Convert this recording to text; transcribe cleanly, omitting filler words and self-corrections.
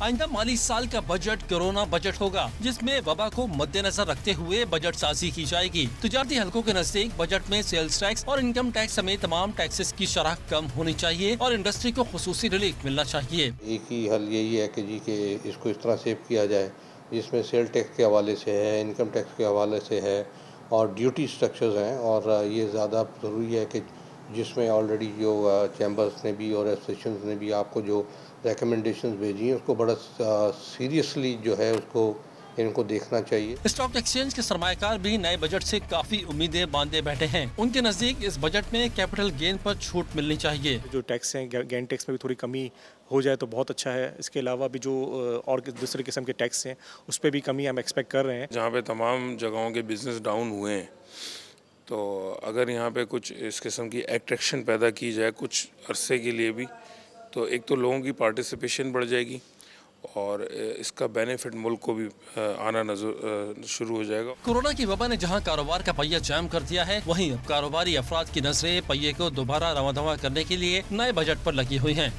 आइंदा माली साल का बजट कोरोना बजट होगा, जिसमें वबा को मद्देनजर रखते हुए बजट साजी की जाएगी। तजारती हलकों के नजदीक बजट में सेल्स टैक्स और इनकम टैक्स समेत तमाम टैक्सेस की शरह कम होनी चाहिए और इंडस्ट्री को खुसूसी रिलीफ मिलना चाहिए। एक ही हल यही है कि जी के इसको इस तरह सेव किया जाए जिसमें सेल टैक्स के हवाले से है, इनकम टैक्स के हवाले से है और ड्यूटी स्ट्रक्चर्स हैं। और ये ज़्यादा ज़रूरी है कि जिसमें ऑलरेडी जो चैम्बर्स ने भी और एसोसिएशंस ने भी आपको जो रिकमेंडेशंस भेजी हैं उसको बड़ा सीरियसली जो है उसको इनको देखना चाहिए। स्टॉक एक्सचेंज के सरमायाकार भी नए बजट से काफी उम्मीदें बांधे बैठे हैं। उनके नजदीक इस बजट में कैपिटल गेन पर छूट मिलनी चाहिए। जो टैक्स हैं, गेन टैक्स में भी थोड़ी कमी हो जाए तो बहुत अच्छा है। इसके अलावा भी जो और दूसरे किस्म के टैक्स हैं उस पर भी कमी हम एक्सपेक्ट कर रहे हैं। जहाँ पे तमाम जगहों के बिजनेस डाउन हुए हैं, तो अगर यहाँ पे कुछ इस किस्म की अट्रैक्शन पैदा की जाए कुछ अरसे के लिए भी, तो एक तो लोगों की पार्टिसिपेशन बढ़ जाएगी और इसका बेनिफिट मुल्क को भी आना शुरू हो जाएगा। कोरोना की वबा ने जहां कारोबार का पहिया जाम कर दिया है, वहीं अब कारोबारी अफराद की नजरें पहिए को दोबारा रवां दवा करने के लिए नए बजट पर लगी हुई हैं।